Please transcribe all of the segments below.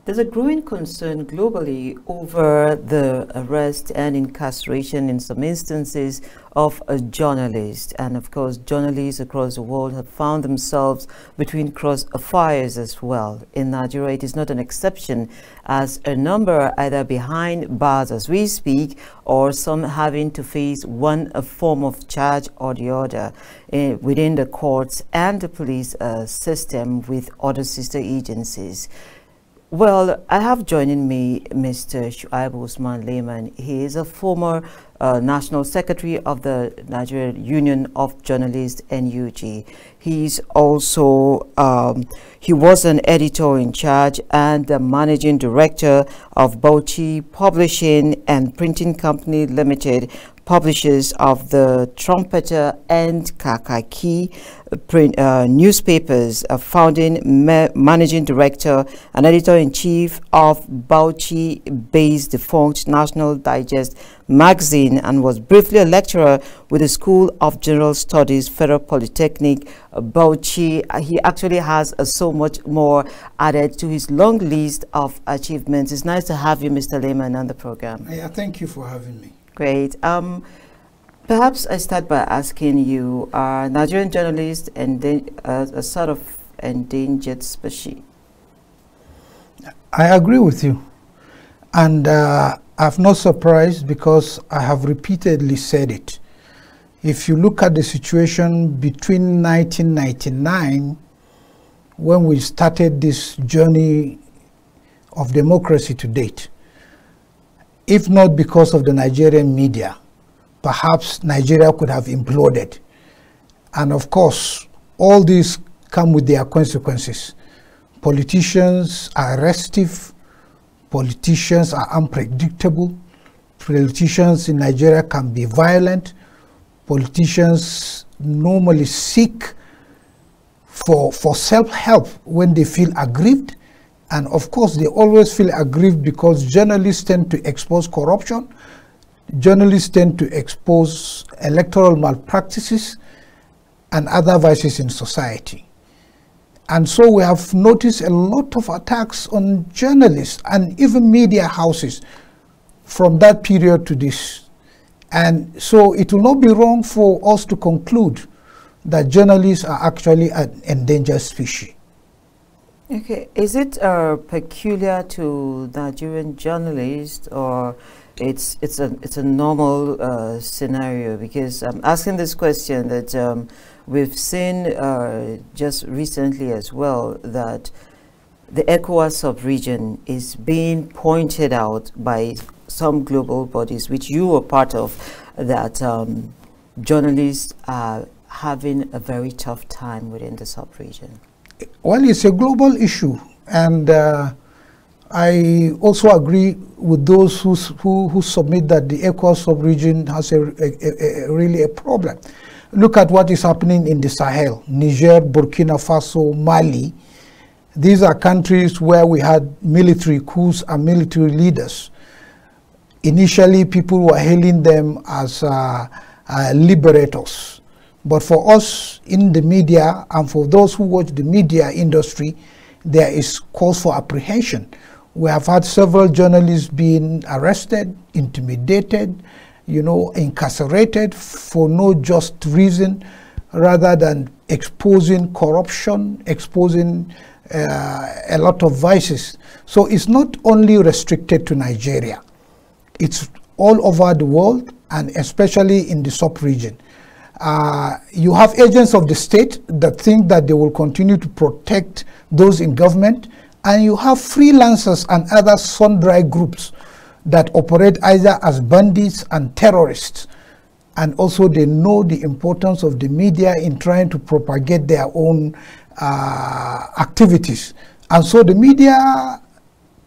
There's a growing concern globally over the arrest and incarceration in some instances of a journalist. And of course, journalists across the world have found themselves between crossfires as well. In Nigeria, it is not an exception, as a number are either behind bars as we speak, or some having to face one form of charge or the other within the courts and the police system with other sister agencies. Well, I have joining me Mr. Shuaibu Usman Layman. He is a former National Secretary of the Nigerian Union of Journalists, NUJ. He's also, he was an editor in charge and the managing director of Bauchi Publishing and Printing Company Limited, publishers of the Trumpeter and Kakaki print newspapers, founding managing director and editor-in-chief of Bauchi-based defunct National Digest magazine, and was briefly a lecturer with the School of General Studies, Federal Polytechnic, Bauchi. He actually has so much more added to his long list of achievements. It's nice to have you, Mr. Layman, on the program. Yeah, thank you for having me. Great. Perhaps I start by asking you, are Nigerian journalists a sort of endangered species? I agree with you. And I'm not surprised because I have repeatedly said it. If you look at the situation between 1999, when we started this journey of democracy to date, if not because of the Nigerian media, perhaps Nigeria could have imploded. And of course, all these come with their consequences. Politicians are restive, politicians are unpredictable, politicians in Nigeria can be violent, politicians normally seek for self-help when they feel aggrieved. And of course, they always feel aggrieved because journalists tend to expose corruption, journalists tend to expose electoral malpractices and other vices in society. And so we have noticed a lot of attacks on journalists and even media houses from that period to this. And so it will not be wrong for us to conclude that journalists are actually an endangered species. Okay, is it peculiar to Nigerian journalists, or it's a normal scenario? Because I'm asking this question that we've seen just recently as well, that the ECOWAS sub-region is being pointed out by some global bodies, which you were part of, that journalists are having a very tough time within the sub-region. Well, it's a global issue, and I also agree with those who submit that the ECOWAS sub-region has really a problem. Look at what is happening in the Sahel: Niger, Burkina Faso, Mali. These are countries where we had military coups and military leaders. Initially, people were hailing them as liberators. But for us in the media, and for those who watch the media industry, there is cause for apprehension. We have had several journalists being arrested, intimidated, incarcerated for no just reason, rather than exposing corruption, exposing a lot of vices. So it's not only restricted to Nigeria. It's all over the world, and especially in the sub-region. You have agents of the state that think that they will continue to protect those in government, and you have freelancers and other sundry groups that operate either as bandits and terrorists. And also they know the importance of the media in trying to propagate their own activities. And so the media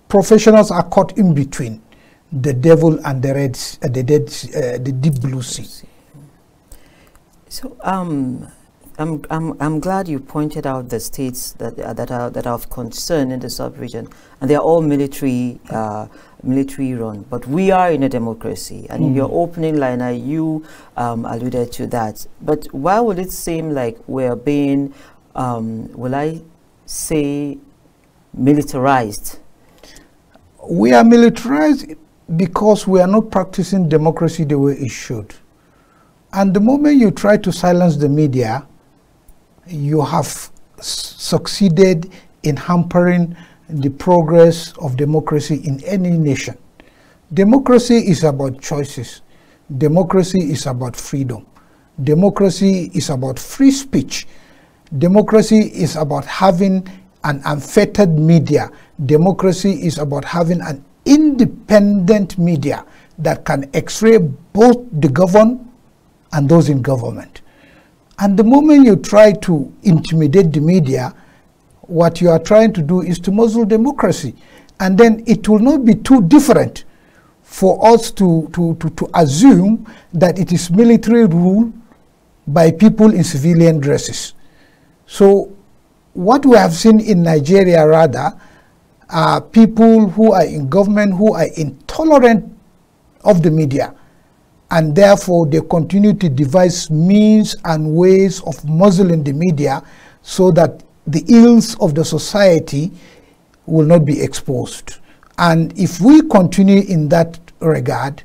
professionals are caught in between the devil and the deep blue sea. So I'm glad you pointed out the states that are of concern in the sub-region, and they are all military run. But we are in a democracy, and in your opening liner, you alluded to that. But why would it seem like we're being, will I say, militarized? We are militarized because we are not practicing democracy the way it should. And the moment you try to silence the media, you have succeeded in hampering the progress of democracy in any nation. Democracy is about choices. Democracy is about freedom. Democracy is about free speech. Democracy is about having an unfettered media. Democracy is about having an independent media that can x-ray both the governed and those in government. And the moment you try to intimidate the media, what you are trying to do is to muzzle democracy. And then it will not be too different for us to assume that it is military rule by people in civilian dresses. So what we have seen in Nigeria rather are people who are in government who are intolerant of the media, and therefore they continue to devise means and ways of muzzling the media so that the ills of the society will not be exposed. And if we continue in that regard,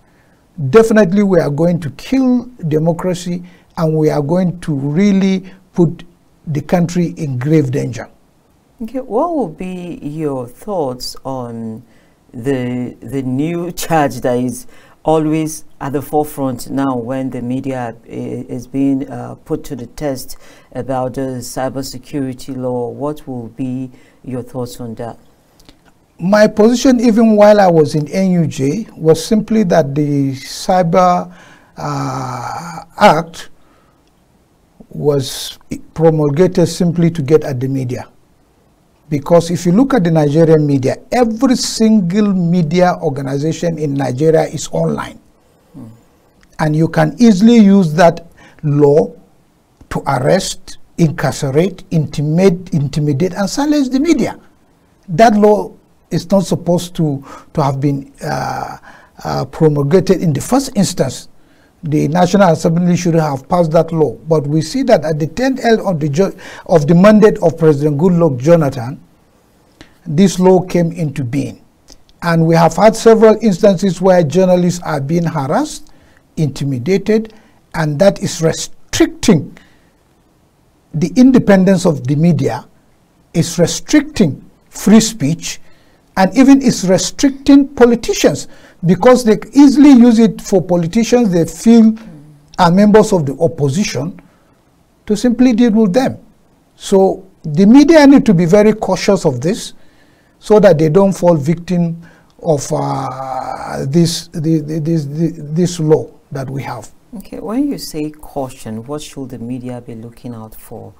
definitely we are going to kill democracy, and we are going to really put the country in grave danger. Okay, what will be your thoughts on the new charge that is always at the forefront now when the media is being put to the test about the cybersecurity law? What will be your thoughts on that? My position, even while I was in NUJ, was simply that the Cyber Act was promulgated simply to get at the media. Because if you look at the Nigerian media, every single media organization in Nigeria is online. And you can easily use that law to arrest, incarcerate, intimidate, and silence the media. That law is not supposed to have been promulgated in the first instance. The National Assembly should have passed that law. But we see that at the 10th of the mandate of President Goodluck Jonathan, this law came into being. And we have had several instances where journalists are being harassed, intimidated, and that is restricting the independence of the media, is restricting free speech, and even is restricting politicians, because they easily use it for politicians they feel are members of the opposition to simply deal with them. So the media need to be very cautious of this so that they don't fall victim of this law that we have. Okay, when you say caution, what should the media be looking out for?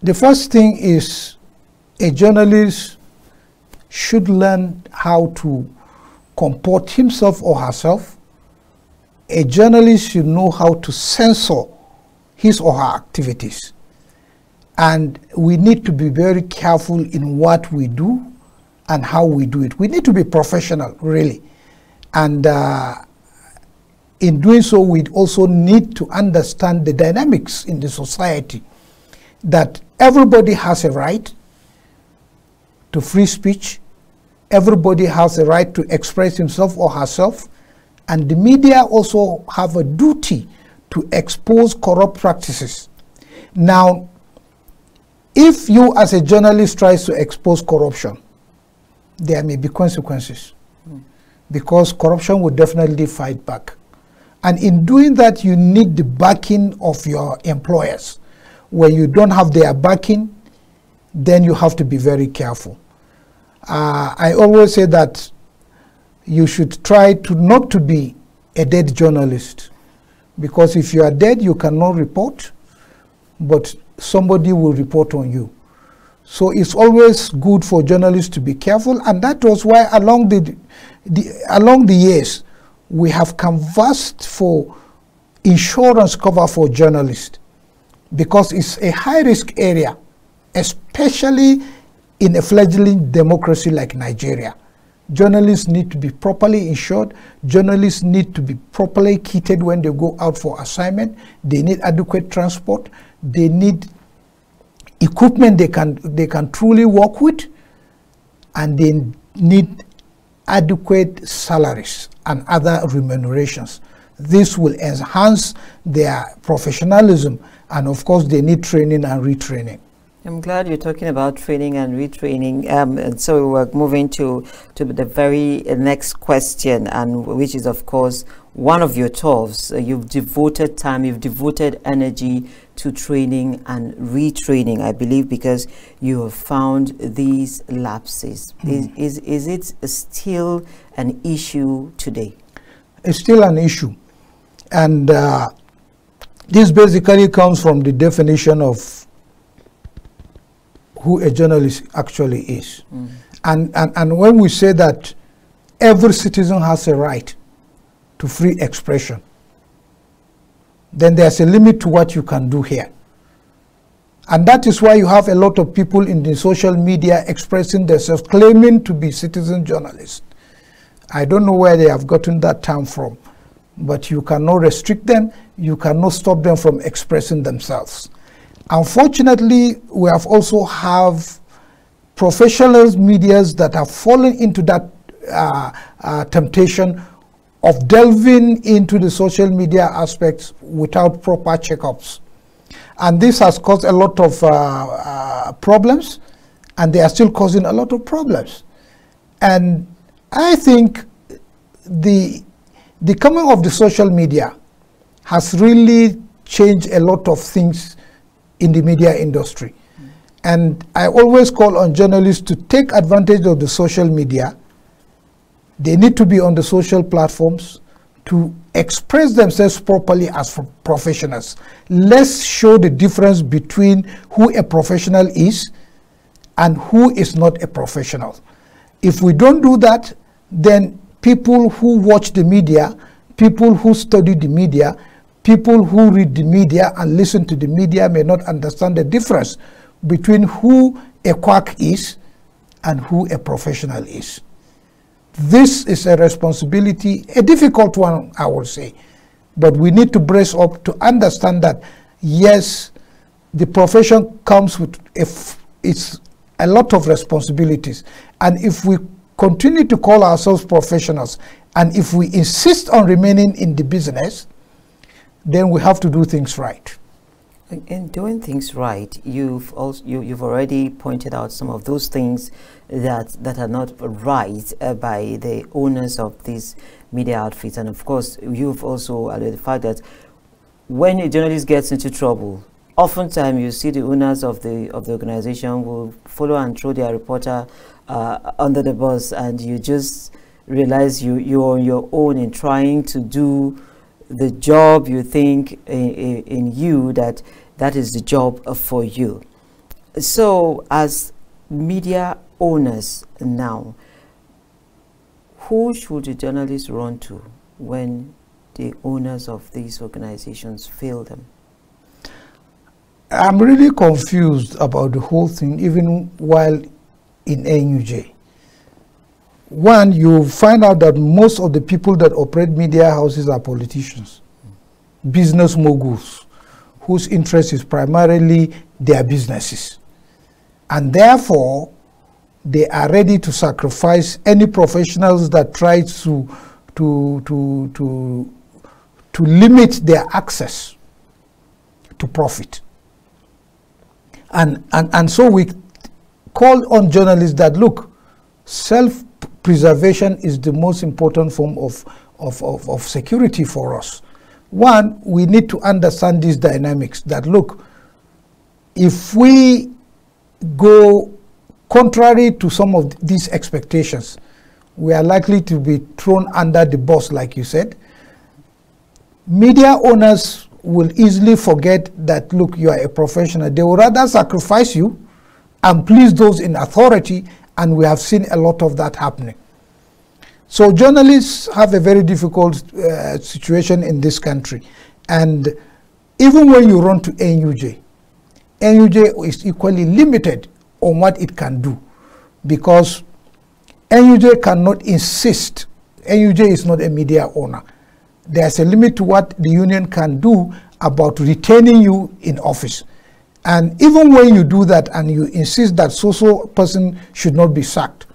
The first thing is a journalist should learn how to comport himself or herself. A journalist should know how to censor his or her activities. And we need to be very careful in what we do and how we do it. We need to be professional, really. And in doing so, we also need to understand the dynamics in the society, that everybody has a right to free speech. Everybody has a right to express himself or herself, and the media also have a duty to expose corrupt practices. Now, if you as a journalist tries to expose corruption, there may be consequences, because corruption will definitely fight back. And in doing that, you need the backing of your employers. When you don't have their backing, then you have to be very careful. I always say that you should try to not to be a dead journalist, because if you are dead, you cannot report, but somebody will report on you. So it's always good for journalists to be careful, and that was why along the years we have canvassed for insurance cover for journalists, because it's a high-risk area, especially in a fledgling democracy like Nigeria. Journalists need to be properly insured. Journalists need to be properly kitted when they go out for assignment. They need adequate transport. They need equipment they can truly work with, and they need adequate salaries and other remunerations. This will enhance their professionalism, and of course they need training and retraining. I'm glad you're talking about training and retraining. And so we're moving to the very next question, and which is, of course, one of your 12s. You've devoted time, you've devoted energy to training and retraining, I believe, because you have found these lapses. Is it still an issue today? It's still an issue. And this basically comes from the definition of who a journalist actually is. And when we say that every citizen has a right to free expression, then there's a limit to what you can do here. And that is why you have a lot of people in the social media expressing themselves, claiming to be citizen journalists. I don't know where they have gotten that term from, but you cannot restrict them, you cannot stop them from expressing themselves. Unfortunately, we have also have professional medias that have fallen into that temptation of delving into the social media aspects without proper checkups. And this has caused a lot of problems, and they are still causing a lot of problems. And I think the coming of the social media has really changed a lot of things in the media industry. And I always call on journalists to take advantage of the social media. They need to be on the social platforms to express themselves properly as professionals. Let's show the difference between who a professional is and who is not a professional. If we don't do that, then people who watch the media, people who study the media, people who read the media and listen to the media may not understand the difference between who a quack is and who a professional is. This is a responsibility, a difficult one, I would say, but we need to brace up to understand that, yes, the profession comes with it's a lot of responsibilities, and if we continue to call ourselves professionals, and if we insist on remaining in the business, then we have to do things right. In doing things right, you've already pointed out some of those things that are not right by the owners of these media outfits, and of course, you've also alluded to the fact that when a journalist gets into trouble, oftentimes you see the owners of the organization will follow and throw their reporter under the bus, and you just realize you're on your own in trying to do the job you think in you that is the job for you. So as media owners now, who should the journalists run to when the owners of these organizations fail them? I'm really confused about the whole thing, even while in NUJ. One, you find out that most of the people that operate media houses are politicians, business moguls, whose interest is primarily their businesses. And therefore, they are ready to sacrifice any professionals that try to limit their access to profit. And so we call on journalists that, look, self-preservation is the most important form of security for us. One, we need to understand these dynamics that, look, if we go contrary to some of these expectations, we are likely to be thrown under the bus, like you said. Media owners will easily forget that, look, you are a professional. They will rather sacrifice you and please those in authority, and we have seen a lot of that happening. So journalists have a very difficult situation in this country. And even when you run to NUJ, NUJ is equally limited on what it can do, because NUJ cannot insist. NUJ is not a media owner. There's a limit to what the union can do about retaining you in office. And even when you do that and you insist that so-so person should not be sacked,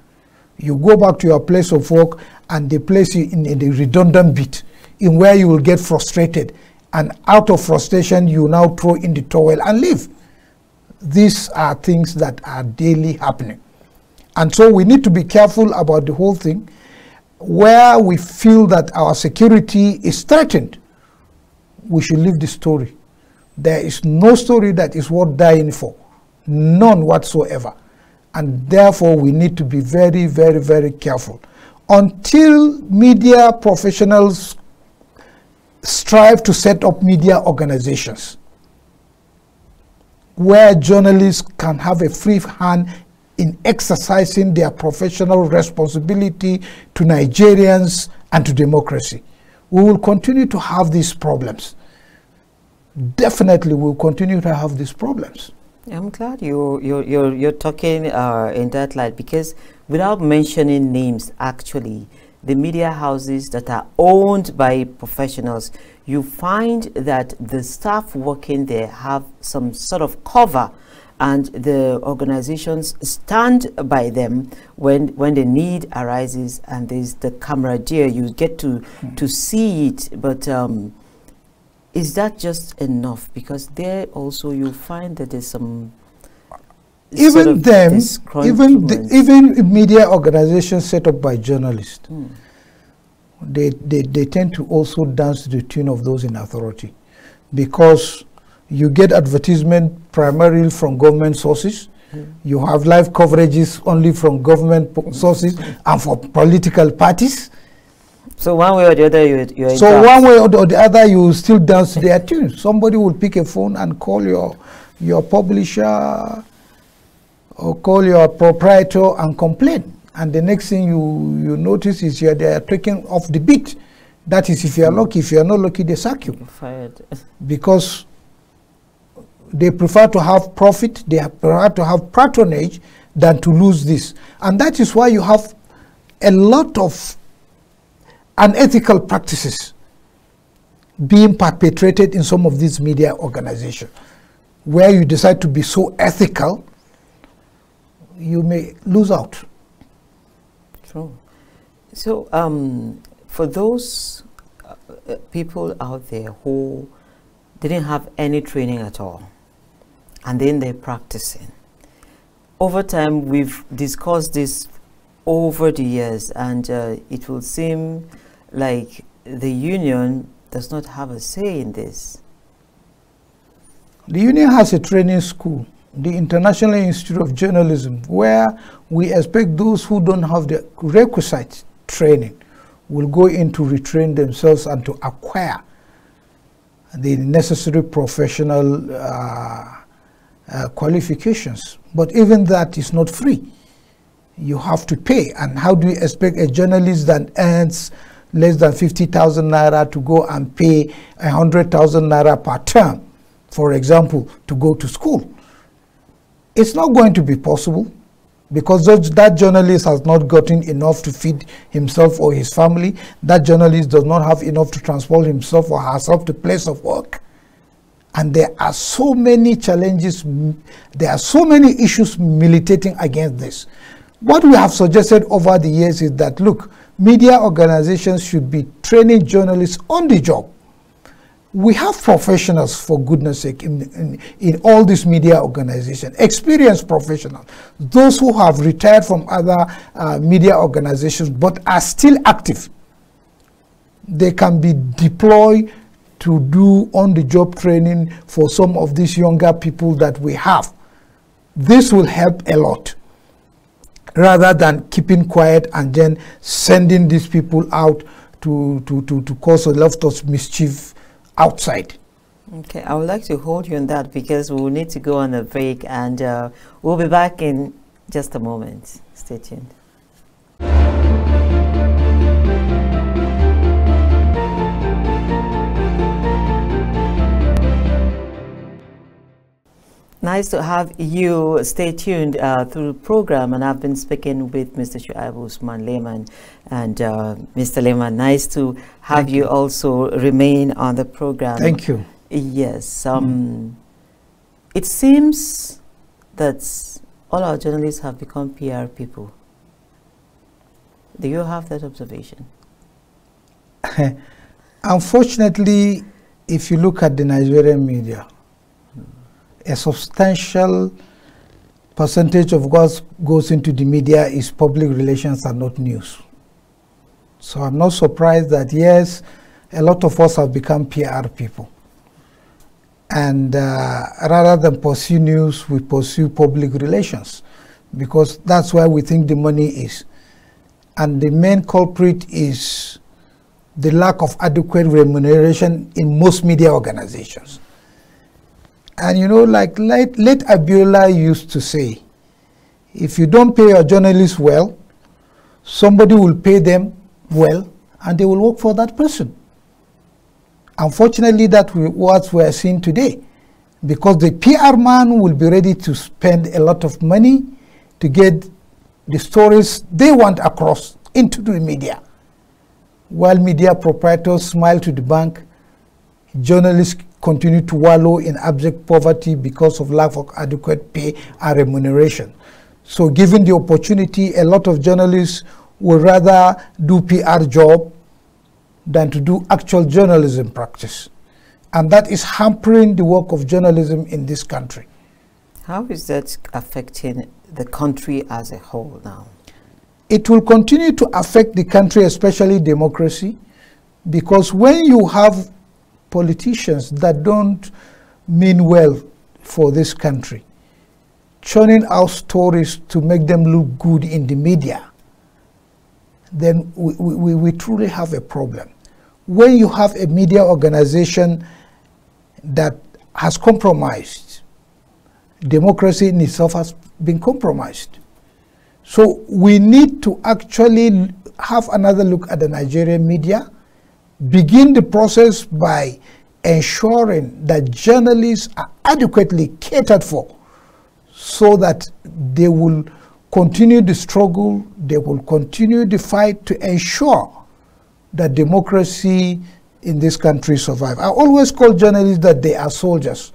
You go back to your place of work and they place you in a redundant bit, in where you will get frustrated. And out of frustration, you now throw in the towel and leave. These are things that are daily happening. And so we need to be careful about the whole thing. Where we feel that our security is threatened, we should leave the story. There is no story that is worth dying for. None whatsoever. And therefore, we need to be very, very, very careful. Until media professionals strive to set up media organizations where journalists can have a free hand in exercising their professional responsibility to Nigerians and to democracy, we will continue to have these problems. Definitely, we'll continue to have these problems. I'm glad you're talking in that light, because without mentioning names, actually, the media houses that are owned by professionals, you find that the staff working there have some sort of cover, and the organizations stand by them when the need arises, and there's the camaraderie. You get to see it, but is that just enough? Because there also you find that there's some even media organizations set up by journalists, they tend to also dance to the tune of those in authority, because you get advertisement primarily from government sources. You have live coverages only from government sources and for political parties. So one way or the other, you're so one way or the other, you still dance to their tune. Somebody will pick a phone and call your publisher or call your proprietor and complain. And the next thing you notice is they are taking off the beat. That is if you are lucky. If you are not lucky, they sack you. You're fired. Because they prefer to have profit, they prefer to have patronage than to lose this. And that is why you have a lot of unethical practices being perpetrated in some of these media organizations. Where you decide to be so ethical, you may lose out. True. So for those people out there who didn't have any training at all, and then they're practicing, over time we've discussed this over the years, and it will seem like the union does not have a say in this. The union has a training school, the International Institute of Journalism, where we expect those who don't have the requisite training will go in to retrain themselves and to acquire the necessary professional qualifications. But even that is not free. You have to pay. And how do you expect a journalist that earns less than 50,000 naira to go and pay 100,000 naira per term, for example, to go to school? It's not going to be possible, because that journalist has not gotten enough to feed himself or his family. That journalist does not have enough to transport himself or herself to place of work. And there are so many challenges, there are so many issues militating against this. What we have suggested over the years is that, look, media organizations should be training journalists on the job. We have professionals, for goodness sake, in all these media organizations, experienced professionals, those who have retired from other media organizations but are still active. They can be deployed to do on-the-job training for some of these younger people that we have. This will help a lot, rather than keeping quiet and then sending these people out to cause a lot of mischief outside. Okay, I would like to hold you on that, because we will need to go on a break, and we'll be back in just a moment. Stay tuned. Nice to have you. Stay tuned through the program, and I've been speaking with Mr. Shuaibu Usman Lehman. And Mr. Lehman, nice to have you also remain on the program. Thank you. Yes. It seems that all our journalists have become PR people. Do you have that observation? Unfortunately, if you look at the Nigerian media, a substantial percentage of what goes into the media is public relations and not news. So I'm not surprised that, yes, a lot of us have become PR people. And rather than pursue news, we pursue public relations, because that's where we think the money is. And the main culprit is the lack of adequate remuneration in most media organizations. And you know, like late Abiola used to say, if you don't pay your journalists well, somebody will pay them well, and they will work for that person. Unfortunately, that's what we are seeing today, because the PR man will be ready to spend a lot of money to get the stories they want across into the media. While media proprietors smile to the bank, journalists continue to wallow in abject poverty because of lack of adequate pay and remuneration. So given the opportunity, a lot of journalists would rather do PR job than to do actual journalism practice. And that is hampering the work of journalism in this country. How is that affecting the country as a whole now? It will continue to affect the country, especially democracy, because when you have politicians that don't mean well for this country, churning out stories to make them look good in the media, then we truly have a problem. When you have a media organization that has compromised, democracy in itself has been compromised. So we need to actually have another look at the Nigerian media, begin the process by ensuring that journalists are adequately catered for, so that they will continue the struggle, they will continue the fight to ensure that democracy in this country survive. I always call journalists that they are soldiers.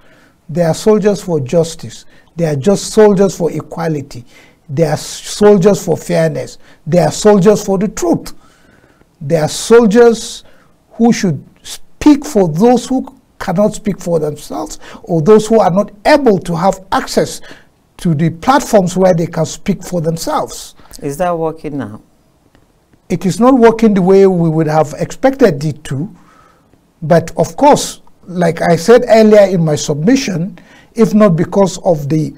They are soldiers for justice. They are just soldiers for equality. They are soldiers for fairness. They are soldiers for the truth. They are soldiers who should speak for those who cannot speak for themselves, or those who are not able to have access to the platforms where they can speak for themselves. Is that working now? It is not working the way we would have expected it to, but of course, like I said earlier in my submission, if not because of the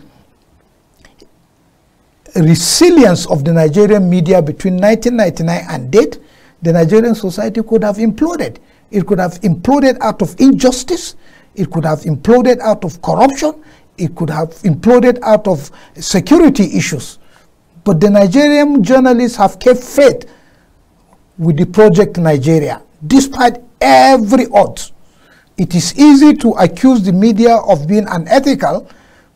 resilience of the Nigerian media between 1999 and date, the Nigerian society could have imploded. It could have imploded out of injustice. It could have imploded out of corruption. It could have imploded out of security issues. But the Nigerian journalists have kept faith with the Project Nigeria, despite every odds. It is easy to accuse the media of being unethical,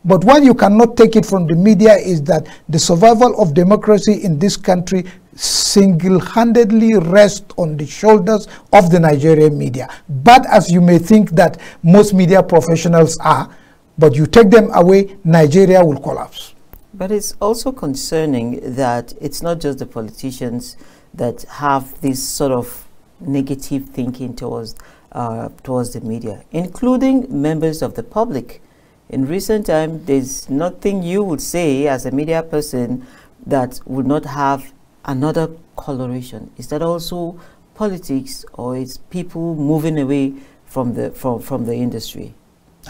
but what you cannot take it from the media is that the survival of democracy in this country single-handedly rests on the shoulders of the Nigerian media. But as you may think that most media professionals are, but you take them away, Nigeria will collapse. But it's also concerning that it's not just the politicians that have this sort of negative thinking towards the media, including members of the public. In recent times, there's nothing you would say as a media person that would not have another coloration. Is that also politics, or is people moving away from the industry?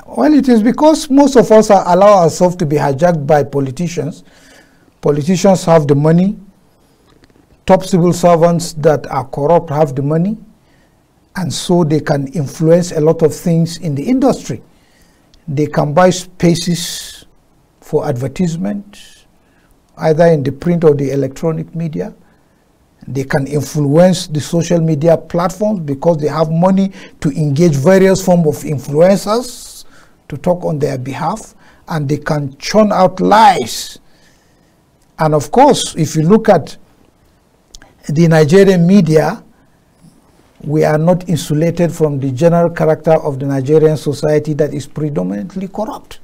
Well, it is because most of us allow ourselves to be hijacked by politicians. Politicians have the money. Top civil servants that are corrupt have the money, and so they can influence a lot of things in the industry. They can buy spaces for advertisement, either in the print or the electronic media. They can influence the social media platforms because they have money to engage various forms of influencers to talk on their behalf, and they can churn out lies. And of course, if you look at the Nigerian media, we are not insulated from the general character of the Nigerian society that is predominantly corrupt.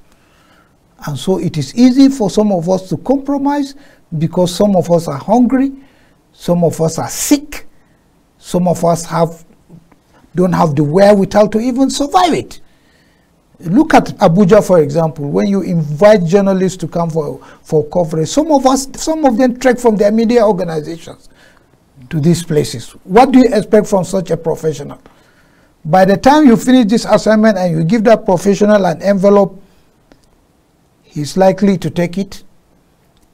And so it is easy for some of us to compromise because some of us are hungry, Some of us are sick. Some of us don't have the wherewithal to even survive it. Look at Abuja, for example. When you invite journalists to come for coverage, some of them trek from their media organizations to these places. What do you expect from such a professional? By the time you finish this assignment and you give that professional an envelope, he's likely to take it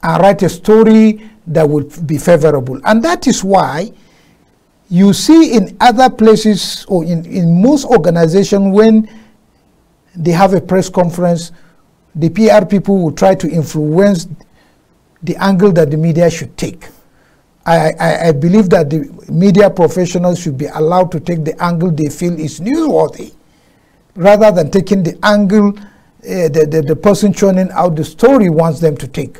and write a story that will be favorable. And that is why you see in other places, or in most organizations, when they have a press conference, the PR people will try to influence the angle that the media should take. I believe that the media professionals should be allowed to take the angle they feel is newsworthy, rather than taking the angle the person churning out the story wants them to take.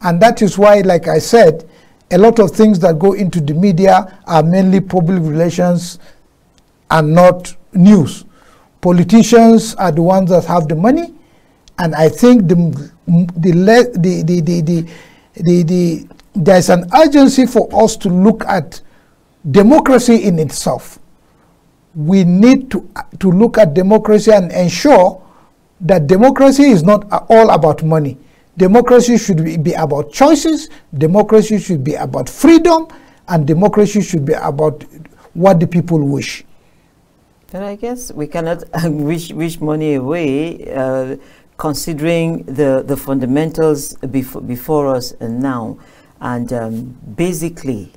And that is why, like I said, a lot of things that go into the media are mainly public relations and not news. Politicians are the ones that have the money, and I think there's an urgency for us to look at democracy in itself. We need to look at democracy and ensure that democracy is not all about money. Democracy should be about choices, democracy should be about freedom, and democracy should be about what the people wish. But I guess we cannot wish money away, considering the fundamentals before us and now. And basically,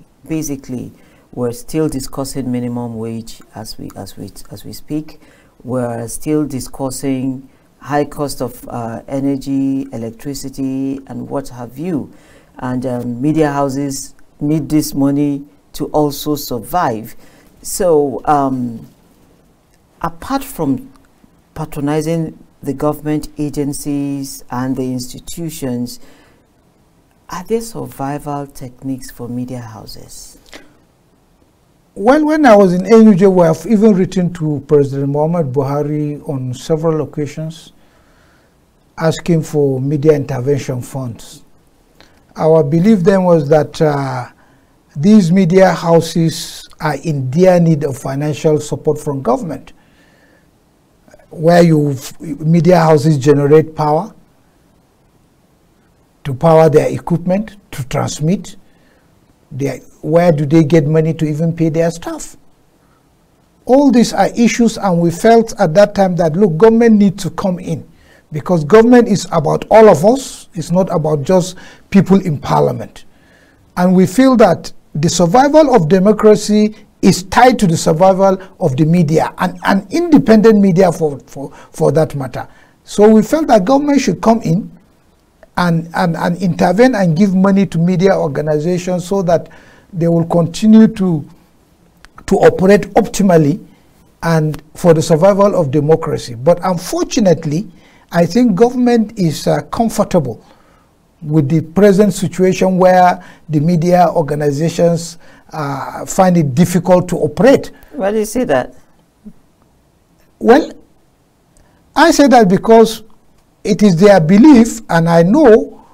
we're still discussing minimum wage as we speak. We're still discussing high cost of energy, electricity, and what have you. And media houses need this money to also survive. So apart from patronizing the government agencies and the institutions, are there survival techniques for media houses? Well, when I was in AUJ, we have even written to President Muhammad Buhari on several occasions asking for media intervention funds. Our belief then was that these media houses are in dire need of financial support from government, where media houses generate power to power their equipment, to transmit. Where do they get money to even pay their staff? All these are issues, and we felt at that time that, look, government needs to come in, because government is about all of us. It's not about just people in parliament. And we feel that the survival of democracy is tied to the survival of the media, and independent media for that matter. So we felt that government should come in and intervene and give money to media organizations so that they will continue to operate optimally and for the survival of democracy. But unfortunately, I think government is comfortable with the present situation where the media organizations find it difficult to operate. Why do you say that? Well, I say that because it is their belief, and I know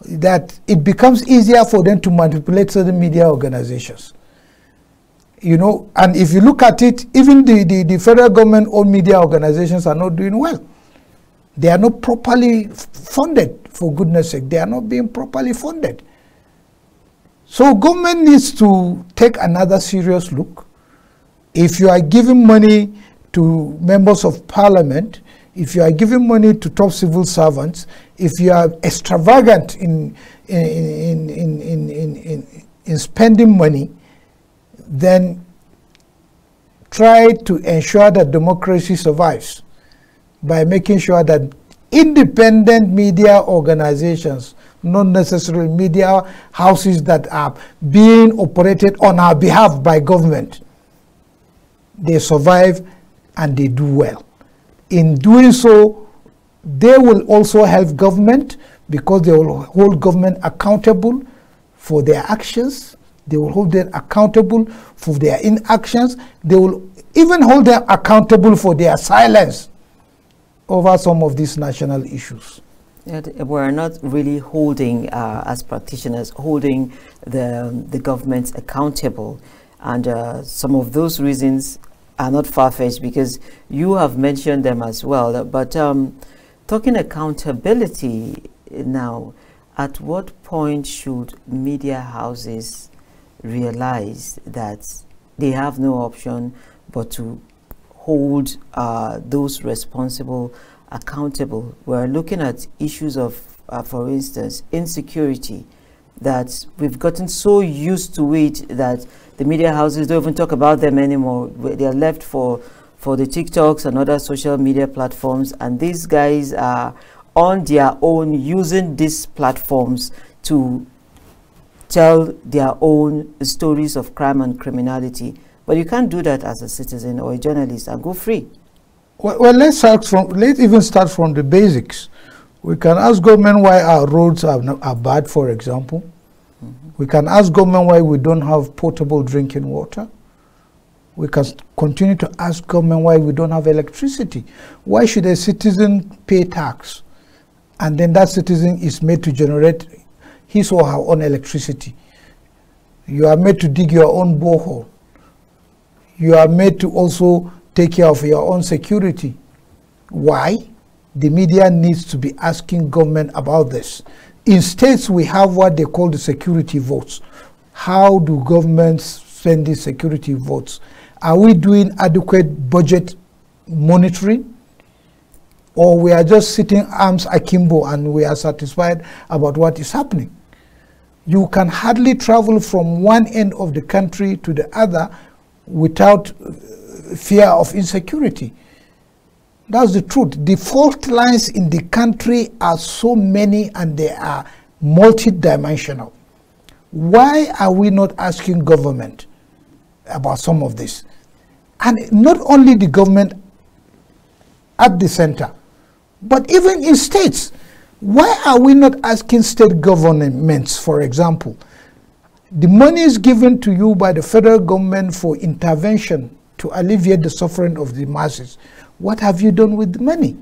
that it becomes easier for them to manipulate certain media organizations. You know, and if you look at it, even the federal government-owned media organizations are not doing well. They are not properly funded, for goodness sake. They are not being properly funded. So government needs to take another serious look. If you are giving money to members of parliament, if you are giving money to top civil servants, if you are extravagant in spending money, then try to ensure that democracy survives by making sure that independent media organizations, not necessarily media houses that are being operated on our behalf by government, they survive and they do well. In doing so, they will also help government, because they will hold government accountable for their actions. They will hold them accountable for their inactions. They will even hold them accountable for their silence over some of these national issues. We're not really holding, as practitioners, holding the government accountable. And some of those reasons are not far-fetched because you have mentioned them as well. But talking accountability now, at what point should media houses realize that they have no option but to hold those responsible accountable? We're looking at issues of, for instance, insecurity, that we've gotten so used to it that the media houses don't even talk about them anymore. They're left for the TikToks and other social media platforms, and these guys are on their own using these platforms to tell their own stories of crime and criminality. But you can't do that as a citizen or a journalist and go free. Well, let's even start from the basics. We can ask government why our roads are bad, for example. We can ask government why we don't have potable drinking water. We can continue to ask government why we don't have electricity. Why should a citizen pay tax and then that citizen is made to generate his or her own electricity? You are made to dig your own borehole. You are made to also take care of your own security. Why? The media needs to be asking government about this. In states, we have what they call the security votes. How do governments spend these security votes? Are we doing adequate budget monitoring? Or we are just sitting arms akimbo and we are satisfied about what is happening? You can hardly travel from one end of the country to the other without fear of insecurity. That's the truth. The fault lines in the country are so many and they are multidimensional. Why are we not asking government about some of this? And not only the government at the center, but even in states. Why are we not asking state governments, for example? The money is given to you by the federal government for intervention to alleviate the suffering of the masses. What have you done with the money?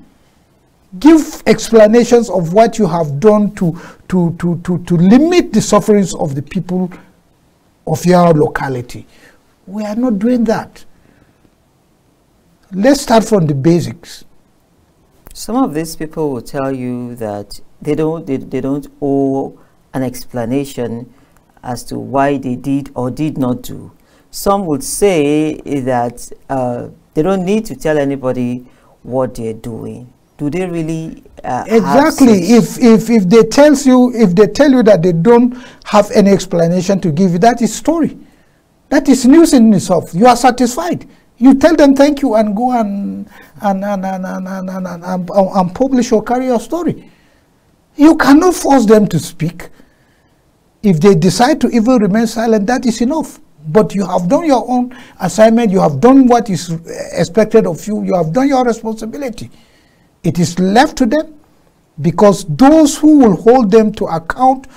Give explanations of what you have done to limit the sufferings of the people of your locality. We are not doing that. Let's start from the basics. Some of these people will tell you that they don't owe an explanation as to why they did or did not do. Some would say that they don't need to tell anybody what they're doing. Do they really? Exactly. If they tell you that they don't have any explanation to give you, that is story. That is news in itself. You are satisfied. You tell them thank you and go and publish or carry your story. You cannot force them to speak. If they decide to even remain silent, that is enough. But you have done your own assignment. You have done what is expected of you. You have done your responsibility. It is left to them, because those who will hold them to account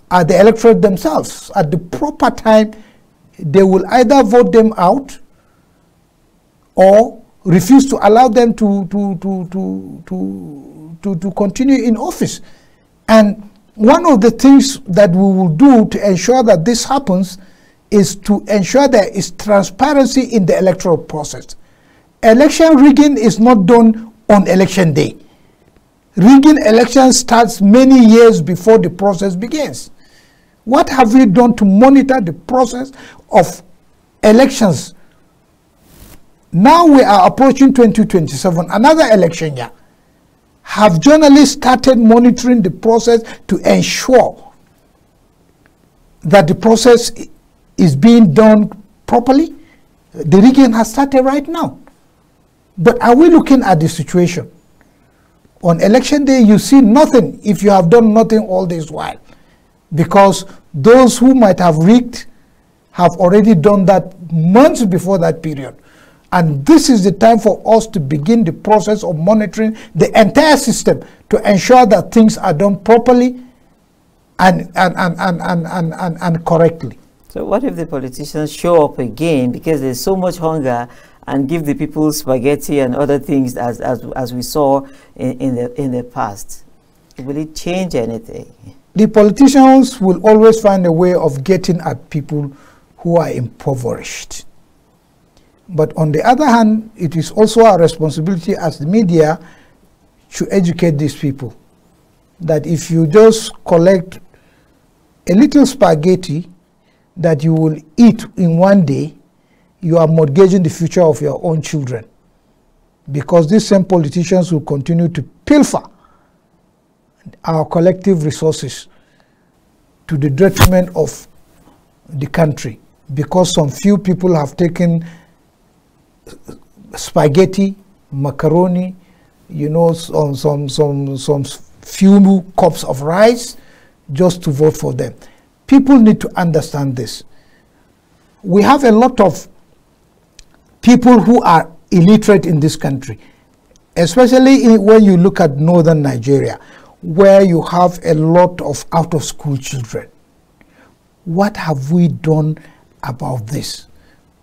are the electorate themselves. At the proper time, they will either vote them out or refuse to allow them to continue in office. And one of the things that we will do to ensure that this happens is to ensure there is transparency in the electoral process. Election rigging is not done on election day. Rigging elections starts many years before the process begins. What have we done to monitor the process of elections? Now we are approaching 2027, another election year. Have journalists started monitoring the process to ensure that the process is being done properly? The rigging has started right now. But are we looking at the situation? On election day, you see nothing if you have done nothing all this while, because those who might have rigged have already done that months before that period. And this is the time for us to begin the process of monitoring the entire system to ensure that things are done properly and correctly. So what if the politicians show up again because there's so much hunger and give the people spaghetti and other things as we saw in the past? Will it change anything? The politicians will always find a way of getting at people who are impoverished. But on the other hand, it is also our responsibility as the media to educate these people that if you just collect a little spaghetti that you will eat in one day, you are mortgaging the future of your own children, because these same politicians will continue to pilfer our collective resources to the detriment of the country, because some few people have taken spaghetti, macaroni, you know, some few cups of rice just to vote for them. People need to understand this. We have a lot of people who are illiterate in this country, especially when you look at northern Nigeria, where you have a lot of out-of-school children. What have we done about this?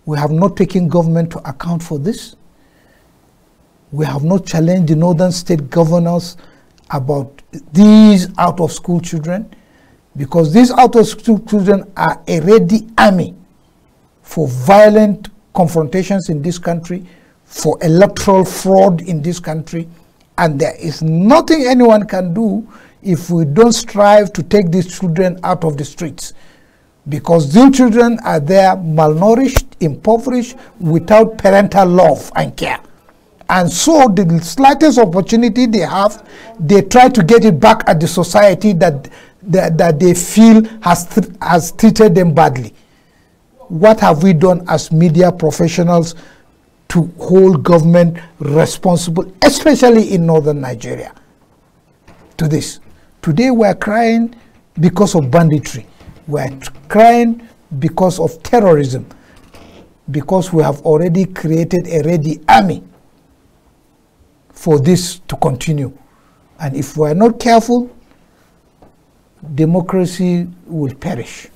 We have not taken government to account for this. We have not challenged the northern state governors about these out-of-school children, because these out-of-school children are a ready army for violent confrontations in this country, for electoral fraud in this country, and there is nothing anyone can do if we don't strive to take these children out of the streets, because these children are there malnourished, impoverished, without parental love and care. And so the slightest opportunity they have, they try to get it back at the society that they feel has treated them badly. What have we done as media professionals to hold government responsible, especially in northern Nigeria, to this? Today we are crying because of banditry. We are crying because of terrorism, because we have already created a ready army for this to continue. And if we are not careful, democracy will perish.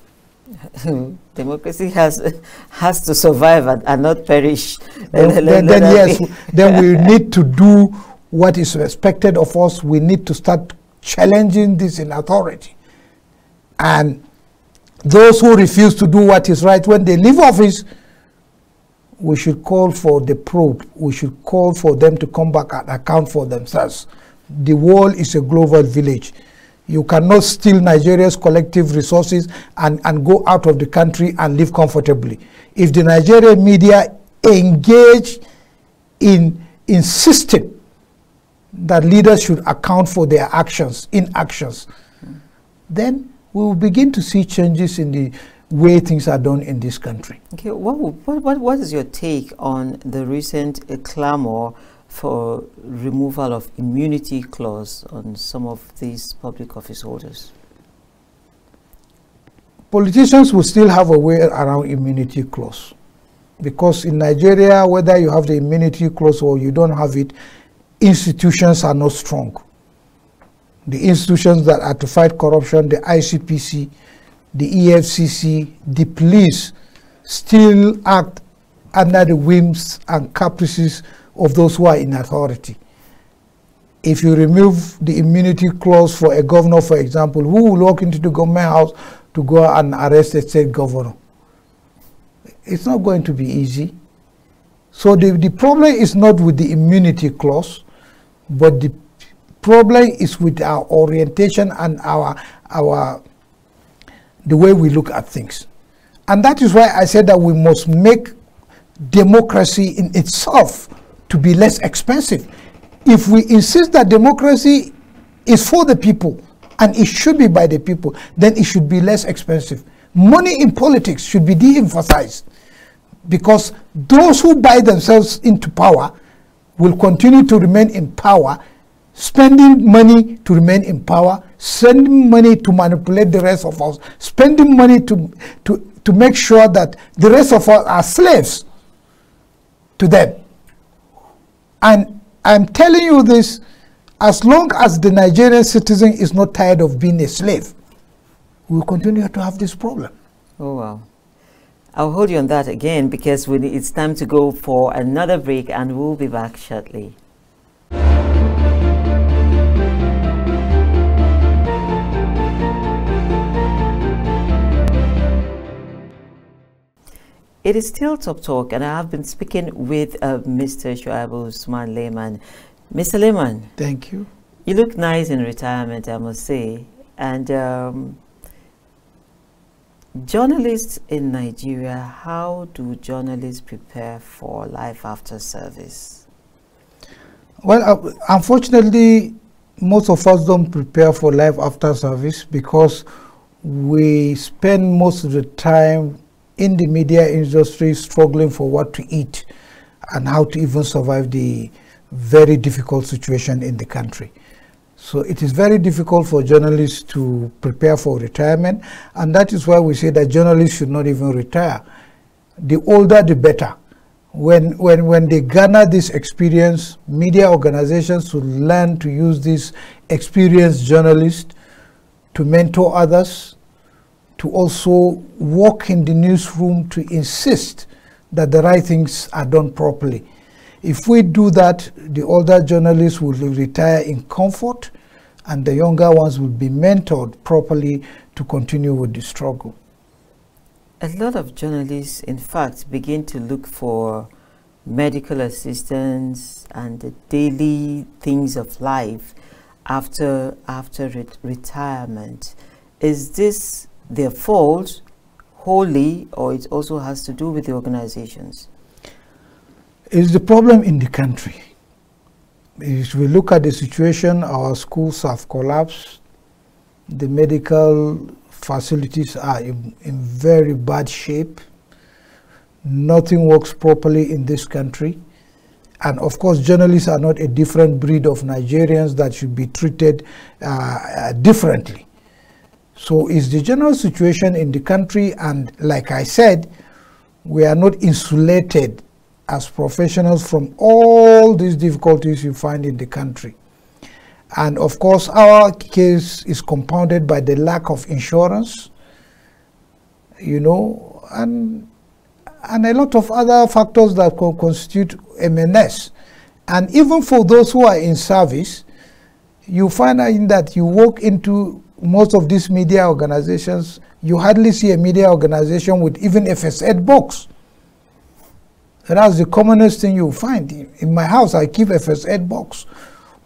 Democracy has to survive and not perish. Then we need to do what is expected of us. We need to start challenging this in authority. And those who refuse to do what is right when they leave office, we should call for the probe. We should call for them to come back and account for themselves. The world is a global village. You cannot steal Nigeria's collective resources and go out of the country and live comfortably. If the Nigerian media engage in insisting that leaders should account for their inactions, then we will begin to see changes in the way things are done in this country. Okay, what is your take on the recent clamor for removal of immunity clause on some of these public office holders? Politicians will still have a way around immunity clause, because in Nigeria, whether you have the immunity clause or you don't have it, institutions are not strong. The institutions that are to fight corruption, the ICPC, the EFCC, the police, still act under the whims and caprices of those who are in authority. If you remove the immunity clause for a governor, for example, who will walk into the government house to go and arrest a state governor? It's not going to be easy. So the problem is not with the immunity clause, but the problem is with our orientation and the way we look at things. And that is why I said that we must make democracy in itself to be less expensive. If we insist that democracy is for the people and it should be by the people, then it should be less expensive. Money in politics should be de-emphasized, because those who buy themselves into power will continue to remain in power, spending money to remain in power, sending money to manipulate the rest of us, spending money to make sure that the rest of us are slaves to them. And I'm telling you this, as long as the Nigerian citizen is not tired of being a slave, we will continue to have this problem. Oh, wow. I'll hold you on that again, because it's time to go for another break, and we'll be back shortly. It is still Top Talk, and I have been speaking with Mr. Shuaibu Usman Lehman. Mr. Lehman. Thank you. You look nice in retirement, I must say. And journalists in Nigeria, how do journalists prepare for life after service? Well, unfortunately, most of us don't prepare for life after service because we spend most of the time in the media industry struggling for what to eat and how to even survive the very difficult situation in the country. So it is very difficult for journalists to prepare for retirement, and that is why we say that journalists should not even retire. The older, the better. When they garner this experience, media organizations should learn to use these experienced journalists to mentor others, to also work in the newsroom to insist that the right things are done properly. If we do that, the older journalists will retire in comfort, and the younger ones will be mentored properly to continue with the struggle. A lot of journalists, in fact, begin to look for medical assistance and the daily things of life after retirement. Is this their fault wholly, or it also has to do with the organizations? It's the problem in the country. If we look at the situation, our schools have collapsed. The medical facilities are in very bad shape. Nothing works properly in this country. And of course, journalists are not a different breed of Nigerians that should be treated differently. So it's the general situation in the country, and like I said, we are not insulated as professionals from all these difficulties you find in the country. And of course, our case is compounded by the lack of insurance, you know, and a lot of other factors that constitute MNS. And even for those who are in service, you find out that you walk into most of these media organizations, you hardly see a media organization with even a first aid box. That's the commonest thing you find. In my house, I keep a first aid box.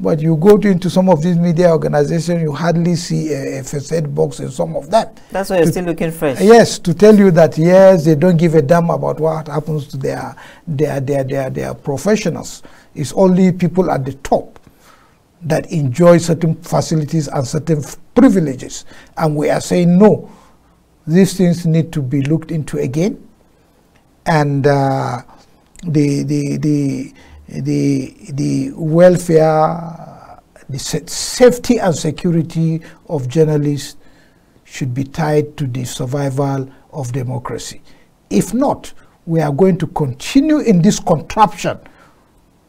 But you go into some of these media organizations, you hardly see a first aid box in some of them. That's why you're still looking fresh. Yes, to tell you that, yes, they don't give a damn about what happens to their professionals. It's only people at the top that enjoy certain facilities and certain privileges. And we are saying, no, these things need to be looked into again. And the welfare, the safety and security of journalists should be tied to the survival of democracy. If not, we are going to continue in this contraption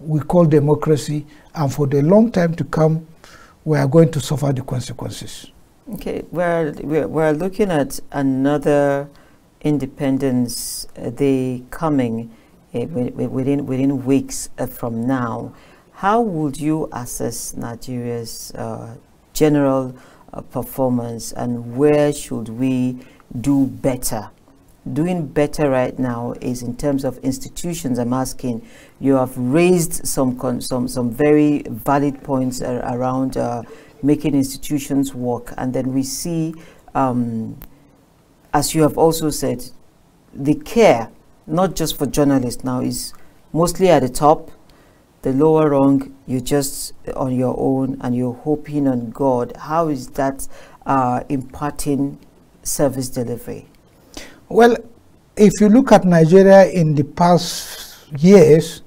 we call democracy, and for the long time to come, we are going to suffer the consequences. Okay, we're looking at another Independence Day coming within weeks from now. How would you assess Nigeria's general performance, and where should we do better? Doing better right now is in terms of institutions. I'm asking, you have raised some very valid points around making institutions work, and then we see, as you have also said, the care, not just for journalists now, is mostly at the top. The lower rung, you're just on your own and you're hoping on God. How is that imparting service delivery? Well, if you look at Nigeria in the past years,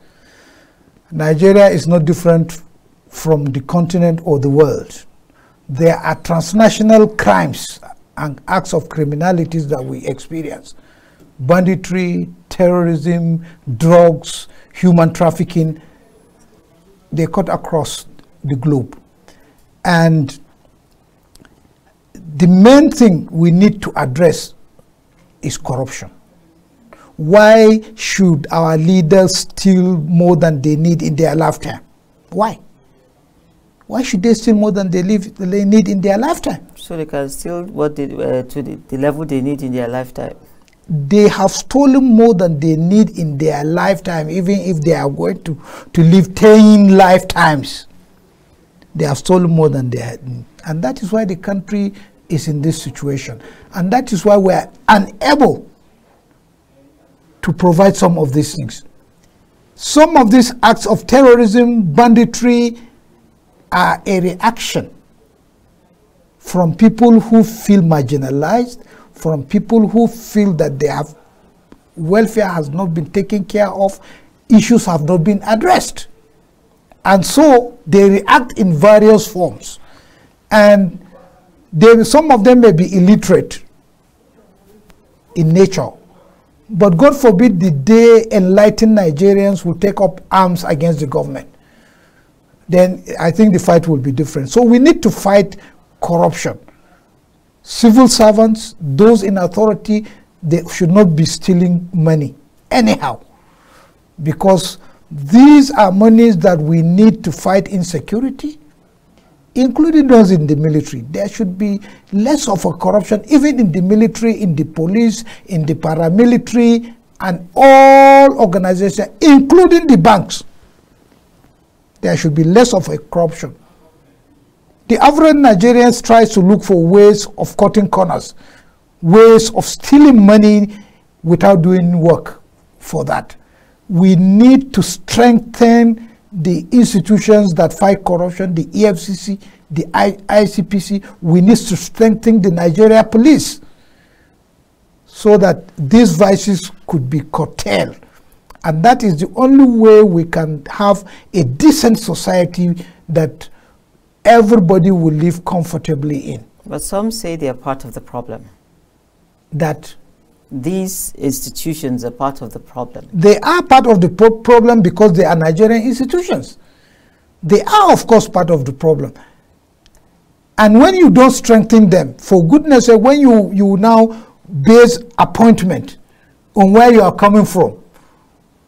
Nigeria is no different from the continent or the world. There are transnational crimes and acts of criminalities that we experience. Banditry, terrorism, drugs, human trafficking, they cut across the globe. And the main thing we need to address is corruption. Why should our leaders steal more than they need in their lifetime? Why? Why should they steal more than they need in their lifetime? So they can steal what to the level they need in their lifetime. they have stolen more than they need in their lifetime, even if they are going to live 10 lifetimes. They have stolen more than they had. And that is why the country is in this situation. And that is why we are unable to provide some of these things. Some of these acts of terrorism, banditry, are a reaction from people who feel marginalized, from people who feel that their welfare has not been taken care of, issues have not been addressed. And so they react in various forms. And some of them may be illiterate in nature. But God forbid the day enlightened Nigerians will take up arms against the government. Then I think the fight will be different. So we need to fight corruption. Civil servants, those in authority, they should not be stealing money anyhow, because these are monies that we need to fight insecurity, including those in the military. There should be less of a corruption, even in the military, in the police, in the paramilitary, and all organizations, including the banks. There should be less of a corruption. The average Nigerian tries to look for ways of cutting corners, ways of stealing money without doing work for that. We need to strengthen the institutions that fight corruption, the EFCC, the ICPC. We need to strengthen the Nigeria police so that these vices could be curtailed. And that is the only way we can have a decent society that everybody will live comfortably in. But some say they are part of the problem. That these institutions are part of the problem. They are part of the problem because they are Nigerian institutions. They are, of course, part of the problem. And when you don't strengthen them, for goodness sake, when you now base appointment on where you are coming from,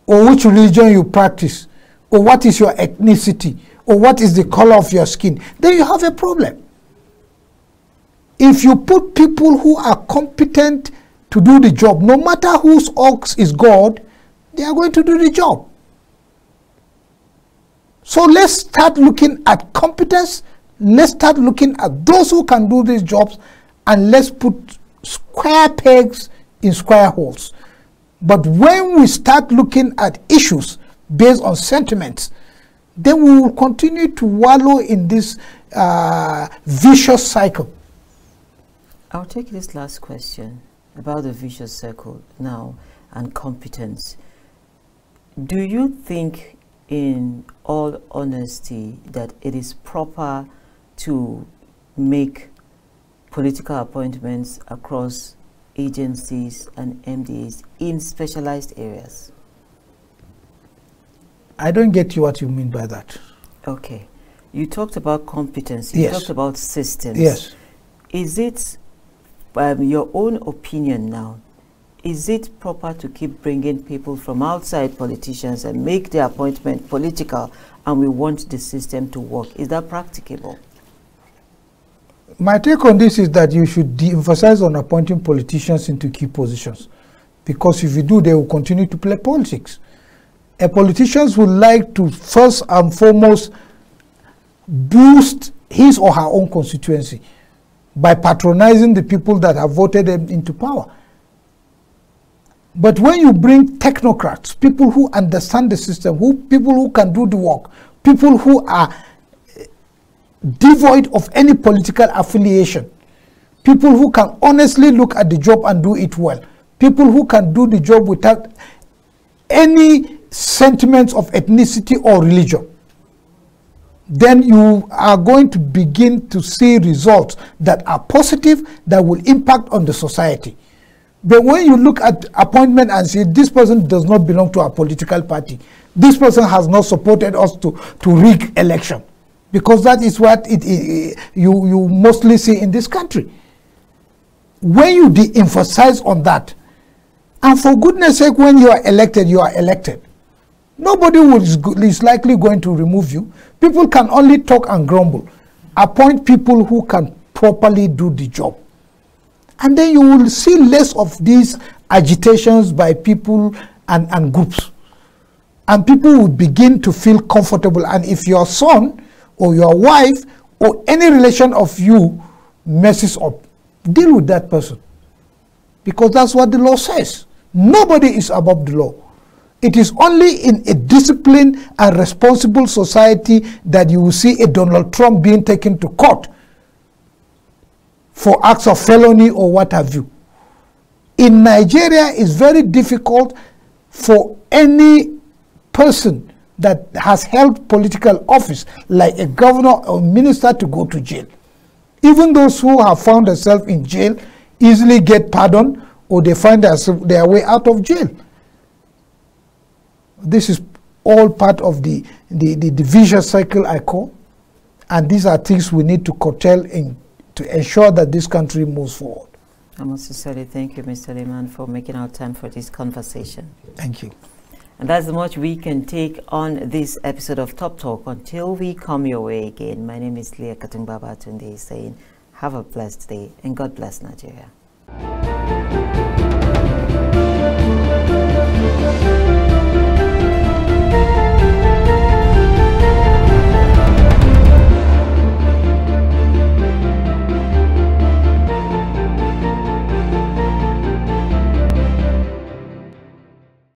or which religion you practice, or what is your ethnicity, or what is the color of your skin, then you have a problem. If you put people who are competent to do the job, no matter whose ox is God, they are going to do the job. So let's start looking at competence, let's start looking at those who can do these jobs, and let's put square pegs in square holes. But when we start looking at issues based on sentiments, then we will continue to wallow in this vicious cycle. I'll take this last question about the vicious circle now and competence. Do you think, in all honesty, that it is proper to make political appointments across agencies and MDAs in specialized areas? I don't get you what you mean by that. Okay. You talked about competency. Yes. You talked about systems. Yes. Is it, your own opinion now, is it proper to keep bringing people from outside politicians and make the appointment political, and we want the system to work? Is that practicable? My take on this is that you should de-emphasize on appointing politicians into key positions, because if you do, they will continue to play politics. Politicians would like to first and foremost boost his or her own constituency by patronizing the people that have voted them into power. But when you bring technocrats, people who understand the system, people who can do the work, people who are devoid of any political affiliation, people who can honestly look at the job and do it well, people who can do the job without any sentiments of ethnicity or religion, then you are going to begin to see results that are positive, that will impact on the society. But when you look at appointment and say this person does not belong to a political party, this person has not supported us to rig election, because that is what you mostly see in this country. When you de-emphasize on that, and for goodness sake, when you are elected, you are elected. Nobody is likely going to remove you. People can only talk and grumble. Appoint people who can properly do the job. And then you will see less of these agitations by people and groups. And people will begin to feel comfortable. And if your son or your wife or any relation of you messes up, deal with that person. Because that's what the law says. Nobody is above the law. It is only in a disciplined and responsible society that you will see a Donald Trump being taken to court for acts of felony or what have you. In Nigeria, it's very difficult for any person that has held political office, like a governor or minister, to go to jail. Even those who have found themselves in jail easily get pardoned, or they find their way out of jail. This is all part of the vicious cycle I call, and these are things we need to curtail to ensure that this country moves forward. I must sincerely thank you, Mr. Liman, for making our time for this conversation. Thank you. And that's much we can take on this episode of Top Talk. Until we come your way again, my name is Leah Katungbaba Tunde, saying have a blessed day and God bless Nigeria.